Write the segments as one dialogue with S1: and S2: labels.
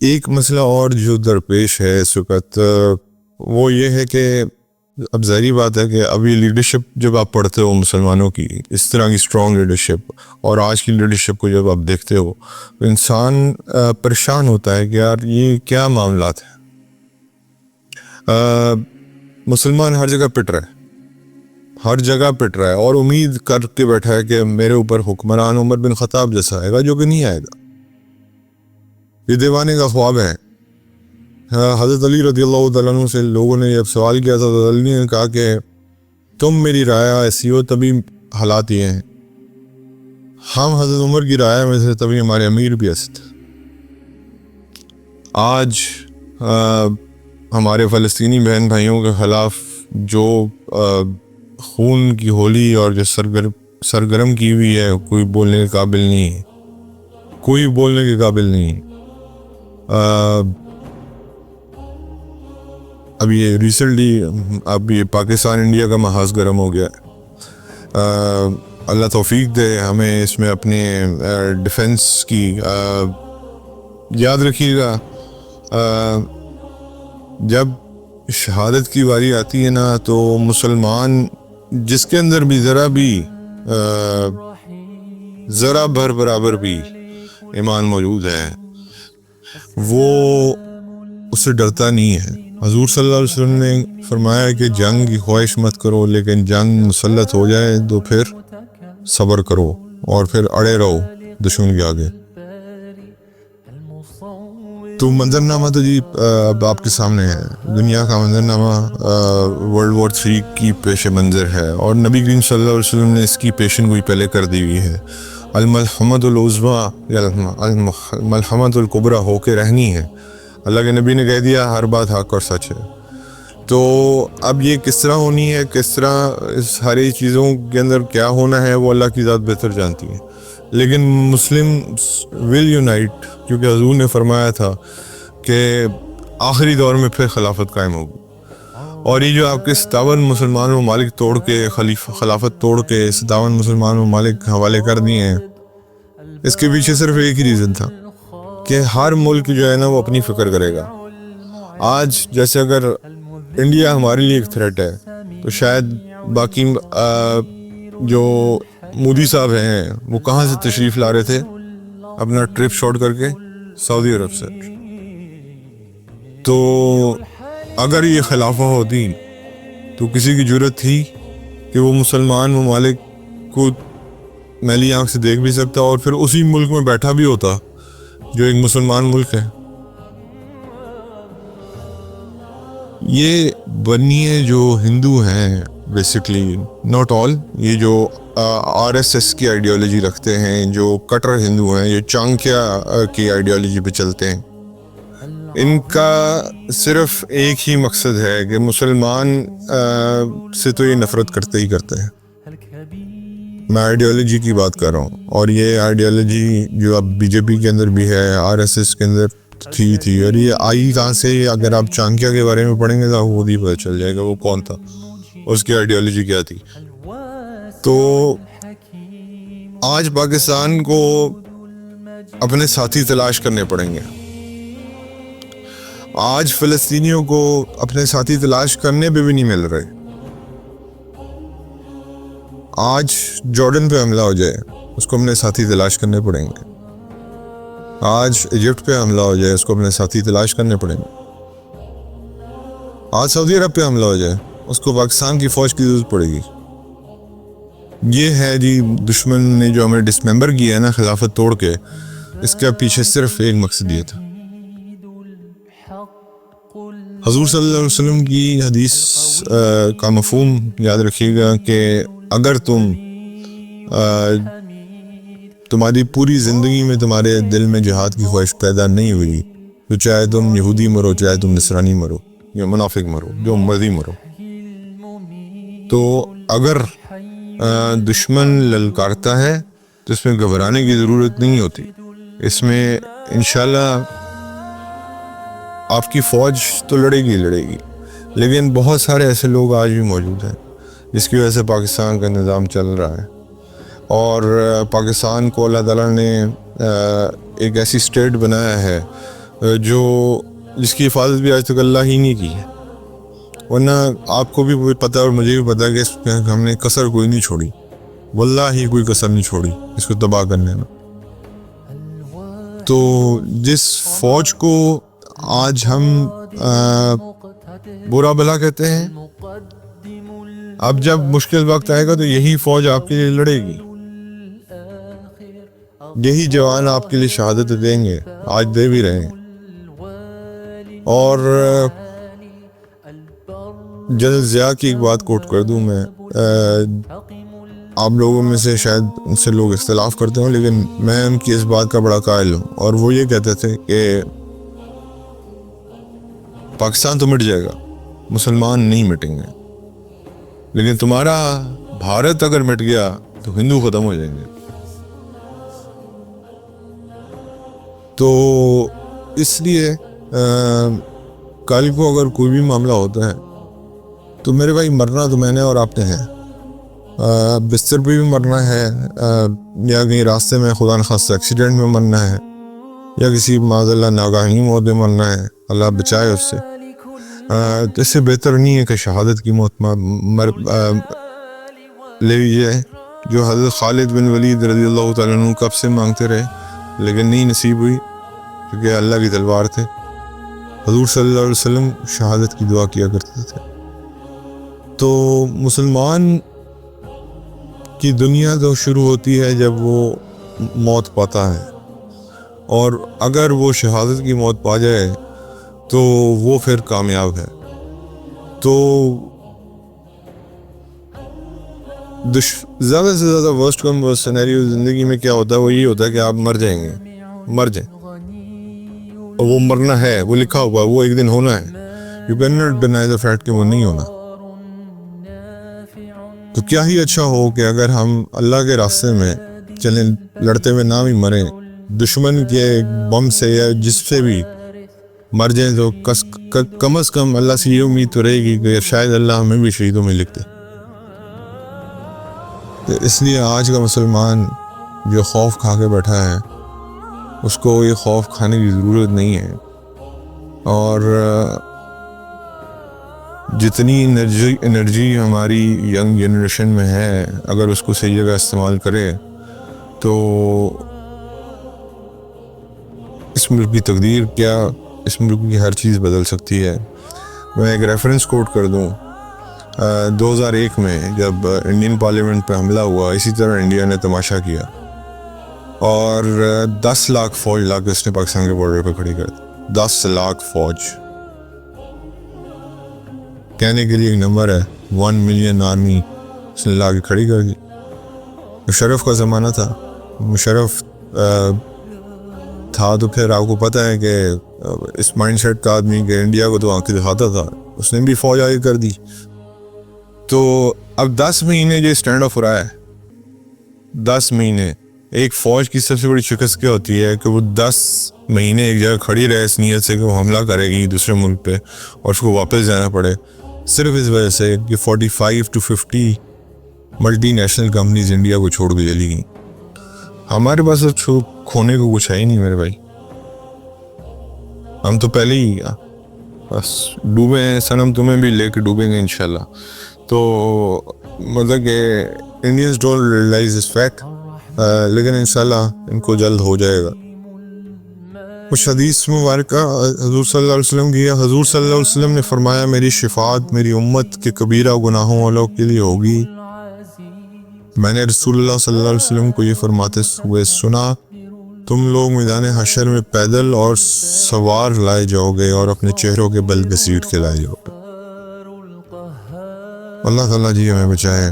S1: ایک مسئلہ اور جو درپیش ہے اس وقت وہ یہ ہے کہ اب ظاہری بات ہے کہ ابھی لیڈرشپ جب آپ پڑھتے ہو مسلمانوں کی اس طرح کی اسٹرانگ لیڈرشپ اور آج کی لیڈرشپ کو جب آپ دیکھتے ہو تو انسان پریشان ہوتا ہے کہ یار یہ کیا معاملات ہیں. مسلمان ہر جگہ پٹ رہا ہے، ہر جگہ پٹ رہا ہے اور امید کر کے بیٹھا ہے کہ میرے اوپر حکمران عمر بن خطاب جیسا آئے گا، جو کہ نہیں آئے گا. یہ دیوانے کا خواب ہے. حضرت علی رضی اللہ تعالیٰ عنہ سے لوگوں نے جب سوال کیا تھا تو علی نے کہا کہ تم میری رعایا ایسی ہو تبھی حالات یہ ہیں، ہم حضرت عمر کی رعایا میں سے تبھی ہمارے امیر بھی ایسے تھے. آج ہمارے فلسطینی بہن بھائیوں کے خلاف جو خون کی ہولی اور جو سرگرم کی ہوئی ہے، کوئی بولنے کے قابل نہیں ہے، کوئی بولنے کے قابل نہیں ہے. اب یہ ریسنٹلی اب یہ پاکستان انڈیا کا محاذ گرم ہو گیا ہے. اللہ توفیق دے ہمیں اس میں اپنے ڈیفنس کی. یاد رکھیے گا جب شہادت کی باری آتی ہے نا تو مسلمان جس کے اندر بھی ذرا بھر برابر بھی ایمان موجود ہے وہ اس سے ڈرتا نہیں ہے. حضور صلی اللہ علیہ وسلم نے فرمایا کہ جنگ کی خواہش مت کرو، لیکن جنگ مسلط ہو جائے تو پھر صبر کرو اور پھر اڑے رہو دشمن کے آگے. تو منظرنامہ تو جی اب آپ کے سامنے ہے. دنیا کا منظرنامہ ورلڈ وار 3 کی پیش منظر ہے اور نبی کریم صلی اللہ علیہ وسلم نے اس کی پیشن گوئی پہلے کر دی ہوئی ہے. الملحمۃ العظمیٰ یا الملحمۃ الکبریٰ ہو کے رہنی ہے. اللہ کے نبی نے کہہ دیا ہر بات حق اور سچ ہے. تو اب یہ کس طرح ہونی ہے، کس طرح اس ساری چیزوں کے اندر کیا ہونا ہے وہ اللہ کی ذات بہتر جانتی ہے. لیکن مسلم ول یونائٹ، کیونکہ حضور نے فرمایا تھا کہ آخری دور میں پھر خلافت قائم ہوگی. اور یہ جو آپ کے 57 مسلمان ممالک توڑ کے خلافت توڑ کے 57 مسلمان ممالک حوالے کر دیے ہیں، اس کے پیچھے صرف ایک ہی ریزن تھا کہ ہر ملک جو ہے نا وہ اپنی فکر کرے گا. آج جیسے اگر انڈیا ہمارے لیے ایک تھریٹ ہے تو شاید باقی جو مودی صاحب ہیں وہ کہاں سے تشریف لا رہے تھے اپنا ٹرپ شارٹ کر کے؟ سعودی عرب سے. تو اگر یہ خلافہ ہوتی تو کسی کی جرت تھی کہ وہ مسلمان ممالک کو میلی آنکھ سے دیکھ بھی سکتا اور پھر اسی ملک میں بیٹھا بھی ہوتا جو ایک مسلمان ملک ہے؟ یہ بنیے جو ہندو ہیں بیسکلی ناٹ آل، یہ جو آر ایس ایس کی آئیڈیالوجی رکھتے ہیں، جو کٹر ہندو ہیں، یہ چانکیا کی آئیڈیالوجی پہ چلتے ہیں، ان کا صرف ایک ہی مقصد ہے کہ مسلمان سے تو یہ نفرت کرتے ہی کرتے ہیں. میں آئیڈیالوجی کی بات کر رہا ہوں، اور یہ آئیڈیالوجی جو اب بی جے پی کے اندر بھی ہے، آر ایس ایس کے اندر تھی اور یہ آئی کہاں سے؟ اگر آپ چانکیا کے بارے میں پڑھیں گے تو وہ بھی پتہ چل جائے گا وہ کون تھا، اس کی آئیڈیالوجی کیا تھی. تو آج پاکستان کو اپنے ساتھی تلاش کرنے پڑیں گے. آج فلسطینیوں کو اپنے ساتھی تلاش کرنے پہ بھی نہیں مل رہے. آج جارڈن پہ حملہ ہو جائے اس کو اپنے ساتھی تلاش کرنے پڑیں گے. آج ایجپٹ پہ حملہ ہو جائے اس کو اپنے ساتھی تلاش کرنے پڑیں گے. آج سعودی عرب پہ حملہ ہو جائے اس کو پاکستان کی فوج کی ضرورت پڑے گی. یہ ہے جی دشمن نے جو ہمیں ڈسممبر کیا ہے نا خلافت توڑ کے، اس کے پیچھے صرف ایک مقصد یہ تھا. حضور صلی اللہ علیہ وسلم کی حدیث کا مفہوم یاد رکھیے گا کہ اگر تمہاری پوری زندگی میں تمہارے دل میں جہاد کی خواہش پیدا نہیں ہوئی تو چاہے تم یہودی مرو، چاہے تم نصرانی مرو یا منافق مرو، جو مرضی مرو. تو اگر دشمن للکارتا ہے تو اس میں گھبرانے کی ضرورت نہیں ہوتی. اس میں انشاءاللہ آپ کی فوج تو لڑے گی، لیکن بہت سارے ایسے لوگ آج بھی موجود ہیں جس کی وجہ سے پاکستان کا نظام چل رہا ہے. اور پاکستان کو اللہ تعالیٰ نے ایک ایسی اسٹیٹ بنایا ہے جو جس کی حفاظت بھی آج تک اللہ ہی نہیں کی ہے، ورنہ آپ کو بھی پتہ اور مجھے بھی پتہ ہے کہ اس میں ہم نے کسر کوئی نہیں چھوڑی، واللہ ہی کوئی کسر نہیں چھوڑی اس کو تباہ کرنے میں۔ تو جس فوج کو آج ہم برا بھلا کہتے ہیں، اب جب مشکل وقت آئے گا تو یہی فوج آپ کے لیے لڑے گی، یہی جوان آپ کے لیے شہادت دیں گے، آج دے بھی رہے ہیں۔ اور جنرل ضیاء کی ایک بات کوٹ کر دوں میں، آپ لوگوں میں سے شاید ان سے لوگ اختلاف کرتے ہوں، لیکن میں ان کی اس بات کا بڑا قائل ہوں، اور وہ یہ کہتے تھے کہ پاکستان تو مٹ جائے گا، مسلمان نہیں مٹیں گے، لیکن تمہارا بھارت اگر مٹ گیا تو ہندو ختم ہو جائیں گے۔ تو اس لیے کل کو اگر کوئی بھی معاملہ ہوتا ہے تو میرے بھائی مرنا تو میں نے اور آپ نے ہے، بستر پہ بھی مرنا ہے، یا کہیں راستے میں خدا نخواستہ ایکسیڈنٹ میں مرنا ہے، یا کسی معاذ اللہ ناگہانی موت میں مرنا ہے، اللہ بچائے اس سے۔ اس سے بہتر نہیں ہے کہ شہادت کی موت لے لیجیے، جو حضرت خالد بن ولید رضی اللہ تعالیٰ عنہ کب سے مانگتے رہے لیکن نہیں نصیب ہوئی، کیونکہ اللہ کی تلوار تھے۔ حضور صلی اللہ علیہ وسلم شہادت کی دعا کیا کرتے تھے۔ تو مسلمان کی دنیا تو شروع ہوتی ہے جب وہ موت پاتا ہے، اور اگر وہ شہادت کی موت پا جائے تو وہ پھر کامیاب ہے۔ تو زیادہ سے زیادہ ورسٹ کم ورسٹ سینیریو زندگی میں کیا ہوتا ہے، وہ یہ ہوتا ہے کہ آپ مر جائیں گے، مر جائیں، اور وہ مرنا ہے، وہ لکھا ہوا ہے، وہ ایک دن ہونا ہے۔ You can not deny the fact کہ وہ نہیں ہونا۔ تو کیا ہی اچھا ہو کہ اگر ہم اللہ کے راستے میں چلیں، لڑتے ہوئے نہ بھی مریں، دشمن کے بم سے یا جس سے بھی مر جائیں تو کم از کم اللہ سے یہ امید تو رہے گی کہ شاید اللہ ہمیں بھی شہیدوں میں لکھتے۔ اس لیے آج کا مسلمان جو خوف کھا کے بیٹھا ہے، اس کو یہ خوف کھانے کی ضرورت نہیں ہے، اور جتنی انرجی ہماری ینگ جنریشن میں ہے، اگر اس کو صحیح جگہ استعمال کرے تو اس ملک کی تقدیر کیا، اس ملک کی ہر چیز بدل سکتی ہے۔ میں ایک ریفرنس کوٹ کر دوں، 2001 میں جب انڈین پارلیمنٹ پہ حملہ ہوا، اسی طرح انڈیا نے تماشا کیا اور 10 لاکھ فوج لا کے اس نے پاکستان کے بارڈر پہ کھڑی کر دی۔ 10 لاکھ فوج، کہنے کے لیے ایک نمبر ہے، 1 ملین آرمی اس نے لا کے کھڑی کر دی۔ مشرف کا زمانہ تھا، مشرف تھا تو پھر آپ کو پتہ ہے کہ اس مائنڈ سیٹ کا آدمی کہ انڈیا کو تو آنکھیں دکھاتا تھا، اس نے بھی فوج آگے کر دی۔ تو اب 10 مہینے جو اسٹینڈ آف رہا ہے، 10 مہینے، ایک فوج کی سب سے بڑی شکست کیا ہوتی ہے کہ وہ 10 مہینے ایک جگہ کھڑی رہے اس نیت سے کہ وہ حملہ کرے گی دوسرے ملک پہ اور اس کو واپس جانا پڑے، صرف اس وجہ سے کہ 45 to 50 multi national companies India کو چھوڑ کے چلی گئیں۔ ہمارے پاس تو کھونے کو کچھ ہے ہی نہیں میرے بھائی، ہم تو پہلے ہی بس ڈوبے ہیں، سنم تمہیں بھی لے کے ڈوبیں گے انشاءاللہ۔ تو مطلب کہ انڈینز ڈونٹ ریئلائز اس فیکٹ، لیکن انشاءاللہ ان کو جلد ہو جائے گا۔ کچھ حدیث مبارکہ حضور صلی اللہ علیہ وسلم کی، حضور صلی اللہ علیہ وسلم نے فرمایا میری شفاعت میری امت کے کبیرہ گناہوں والوں کے لیے ہوگی۔ میں نے رسول اللہ صلی اللہ علیہ وسلم کو یہ فرماتے ہوئے سنا، تم لوگ میدان حشر میں پیدل اور سوار لائے جاؤ گے اور اپنے چہروں کے بل گھسیٹ کے لائے جاؤ گے۔ اللہ تعالیٰ جی ہمیں بچائے۔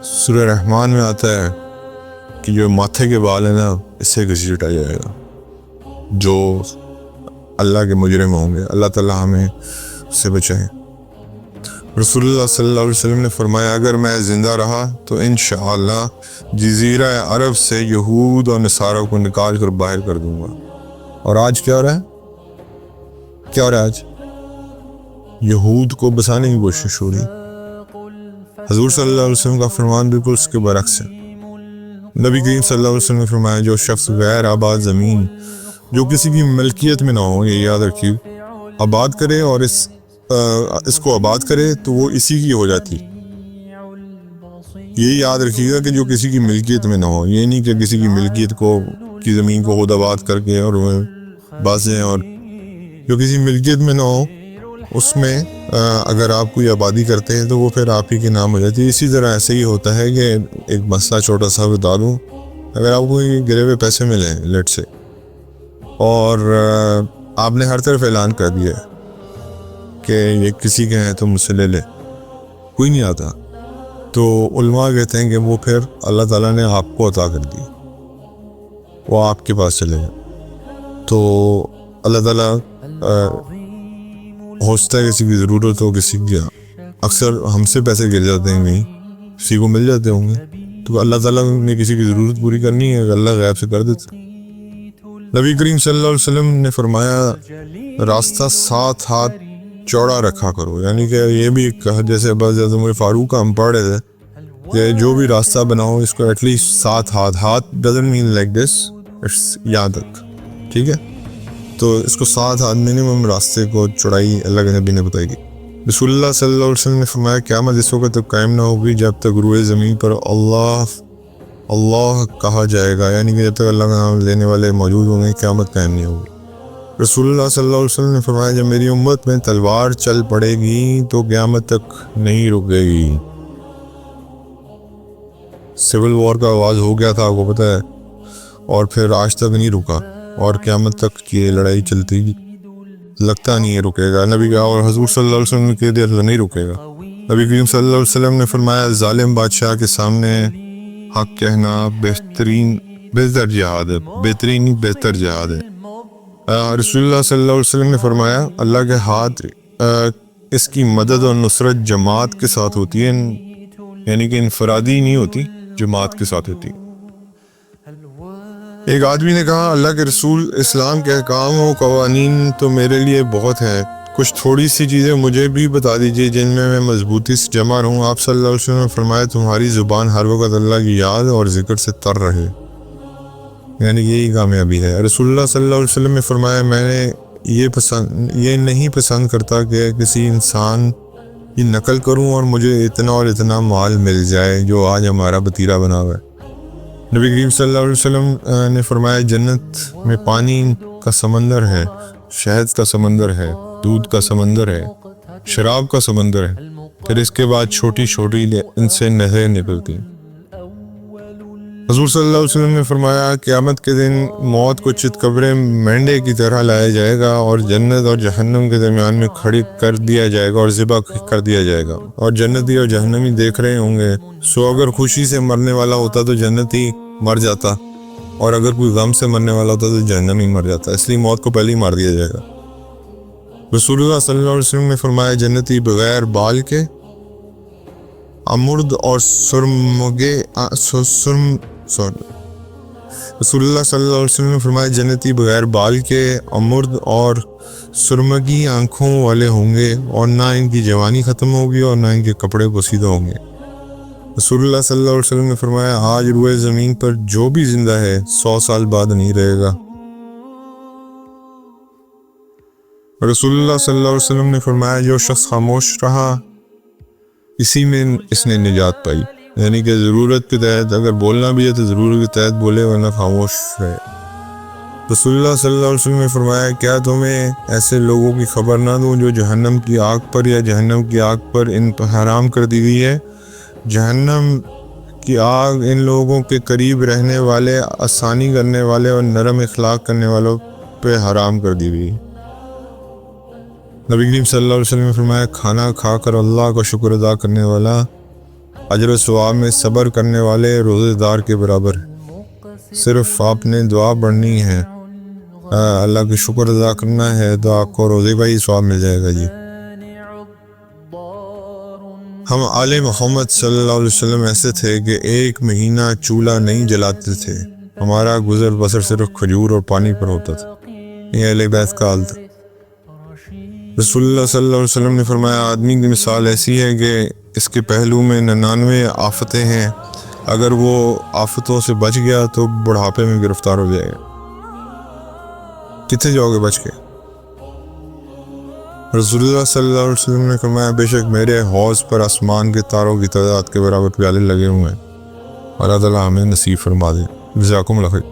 S1: سورہ رحمان میں آتا ہے کہ جو ماتھے کے بال ہیں نا، اس سے گھسیٹا جائے گا جو اللہ کے مجرم ہوں گے۔ اللہ تعالیٰ ہمیں اس سے بچائے۔ رسول اللہ صلی اللہ علیہ وسلم نے فرمایا اگر میں زندہ رہا تو انشاءاللہ جزیرہ عرب سے یہود اور نصارہ کو نکال کر باہر کر دوں گا۔ اور آج کیا ہو رہا ہے؟ کیا ہو رہا ہے آج؟ یہود کو بسانے کی کوشش ہو رہی۔ حضور صلی اللہ علیہ وسلم کا فرمان بالکل اس کے برعکس ہے۔ نبی کریم صلی اللہ علیہ وسلم نے فرمایا جو شخص غیر آباد زمین جو کسی کی ملکیت میں نہ ہو، یہ یاد رکھیے، آباد کرے اور اس کو آباد کرے تو وہ اسی کی ہو جاتی. یہ یاد رکھیے گا کہ جو کسی کی ملکیت میں نہ ہو، یہ نہیں کہ کسی کی ملکیت کی زمین کو خود آباد کر کے اور بازیں، اور جو کسی ملکیت میں نہ ہو اس میں اگر آپ کوئی آبادی کرتے ہیں تو وہ پھر آپ ہی کے نام ہو جاتی ہے. اسی طرح ایسے ہی ہوتا ہے کہ ایک مسئلہ چھوٹا سا بتا دوں، اگر آپ کو گرے ہوئے پیسے ملیں لیٹ سے اور آپ نے ہر طرف اعلان کر دیا کہ یہ کسی کے ہیں تو مجھ سے لے لے، کوئی نہیں آتا، تو علماء کہتے ہیں کہ وہ پھر اللہ تعالیٰ نے آپ کو عطا کر دی، وہ آپ کے پاس چلے گئے. تو اللہ تعالیٰ ہوتا ہے کسی کی ضرورت ہو، کسی کی اکثر ہم سے پیسے گر جاتے ہیں، کہیں کسی کو مل جاتے ہوں گے، تو اللہ تعالیٰ نے کسی کی ضرورت پوری کرنی ہے، اللہ غیب سے کر دیتے. نبی کریم صلی اللہ علیہ وسلم نے فرمایا راستہ 7 ہاتھ چوڑا رکھا کرو، یعنی کہ یہ بھی کہا، جیسے بس عمر فاروق کا ہم پڑھ رہے تھے کہ جو بھی راستہ بناؤ اس کو ایٹ لیسٹ 7 ہاتھ doesn't mean like this, it's یہاں تک، ٹھیک ہے، تو اس کو 7 ہاتھ منیمم راستے کو چوڑائی اللہ کے نبی نے بتائی گی. رسول اللہ صلی اللہ علیہ وسلم نے فرمایا قیامت اس وقت تک قائم نہ ہوگی جب تک روئے زمین پر اللہ کہا جائے گا، یعنی کہ جب تک اللہ کا نام لینے والے موجود ہوں گے قیامت قائم نہیں ہوگی. رسول اللہ صلی اللہ علیہ وسلم نے فرمایا جب میری امت میں تلوار چل پڑے گی تو قیامت تک نہیں رکے گی. سول وار کا آغاز ہو گیا تھا، آپ کو پتہ ہے، اور پھر آج تک نہیں رکا، اور قیامت تک یہ لڑائی چلتی گی، لگتا نہیں ہے رکے گا. نبی کا اور حضور صلی اللہ علیہ وسلم نے کہہ دیا نہیں رکے گا. نبی کریم صلی اللہ علیہ وسلم نے فرمایا ظالم بادشاہ کے سامنے حق کہنا بہتر جہاد ہے. رسول اللہ صلی اللہ علیہ وسلم نے فرمایا اللہ کے ہاتھ اس کی مدد اور نصرت جماعت کے ساتھ ہوتی ہے، یعنی کہ انفرادی نہیں ہوتی، جماعت کے ساتھ ہوتی. ایک آدمی نے کہا اللہ کے رسول اسلام کے احکام و قوانین تو میرے لیے بہت ہیں، کچھ تھوڑی سی چیزیں مجھے بھی بتا دیجیے جن میں مضبوطی سے جمع رہوں. آپ صلی اللہ علیہ وسلم نے فرمایا تمہاری زبان ہر وقت اللہ کی یاد اور ذکر سے تر رہے، یعنی یہی کامیابی ہے. رسول اللہ صلی اللہ علیہ وسلم نے فرمایا میں نے یہ نہیں پسند کرتا کہ کسی انسان کی نقل کروں اور مجھے اتنا اور اتنا مال مل جائے جو آج ہمارا بتیرا بنا ہوا ہے. نبی کریم صلی اللہ علیہ وسلم نے فرمایا جنت میں پانی کا سمندر ہے، شہد کا سمندر ہے، دودھ کا سمندر ہے، شراب کا سمندر ہے، پھر اس کے بعد چھوٹی چھوٹی ان سے نہریں نکلتی. حضور صلی اللہ علیہ وسلم نے فرمایا قیامت کے دن موت کو چتکبرے مینڈے کی طرح لایا جائے گا اور جنت اور جہنم کے درمیان میں کھڑی کر دیا جائے گا اور ذبح کر دیا جائے گا، اور جنتی اور جہنمی دیکھ رہے ہوں گے. سو اگر خوشی سے مرنے والا ہوتا تو جنتی مر جاتا، اور اگر کوئی غم سے مرنے والا ہوتا تو جہنمی مر جاتا، اس لیے موت کو پہلے ہی مار دیا جائے گا. رسول اللہ صلی اللہ علیہ وسلم نے فرمایا جنتی بغیر بال کے امرد اور رسول اللہ صلی اللہ علیہ وسلم نے فرمایا جنتی بغیر بال کے امرد اور سرمگی آنکھوں والے ہوں گے، اور نہ ان کی جوانی ختم ہوگی اور نہ ان کے کپڑے پوسیدہ ہوں گے. رسول اللہ صلی اللہ علیہ وسلم نے فرمایا آج روئے زمین پر جو بھی زندہ ہے 100 سال بعد نہیں رہے گا. رسول اللہ صلی اللہ علیہ وسلم نے فرمایا جو شخص خاموش رہا اسی میں اس نے نجات پائی، یعنی کہ ضرورت کے تحت اگر بولنا بھی ہے تو ضرورت کے تحت بولے ورنہ خاموش رہے. رسول اللہ صلی اللہ علیہ وسلم نے فرمایا کیا تمہیں ایسے لوگوں کی خبر نہ دوں جو جہنم کی آگ پر یا جہنم کی آگ پر ان پر حرام کر دی گئی ہے. جہنم کی آگ ان لوگوں کے قریب رہنے والے، آسانی کرنے والے اور نرم اخلاق کرنے والوں پہ حرام کر دی گئی. نبی کریم صلی اللہ علیہ وسلم نے فرمایا کھانا کھا کر اللہ کا شکر ادا کرنے والا اجر و ثواب میں صبر کرنے والے روزے دار کے برابر ہے. صرف آپ نے دعا پڑھنی ہے، اللہ کا شکر ادا کرنا ہے تو آپ کو روزے کا ہی ثواب مل جائے گا. جی ہم آل محمد صلی اللہ علیہ وسلم ایسے تھے کہ 1 مہینہ چولہا نہیں جلاتے تھے، ہمارا گزر بسر صرف کھجور اور پانی پر ہوتا تھا. یہ اہل بیت کا حال تھا. رسول اللہ صلی اللہ علیہ وسلم نے فرمایا آدمی کی مثال ایسی ہے کہ اس کے پہلو میں 99 آفتیں ہیں اگر وہ آفتوں سے بچ گیا تو بڑھاپے میں گرفتار ہو جائے گا. کتنے جاؤ گے بچ کے؟ رسول اللہ صلی اللہ علیہ وسلم نے فرمایا بے شک میرے حوض پر آسمان کے تاروں کی تعداد کے برابر پیالے لگے ہوئے ہیں. اللہ تعالیٰ ہمیں نصیب فرما دے. جزاکم اللہ خیر.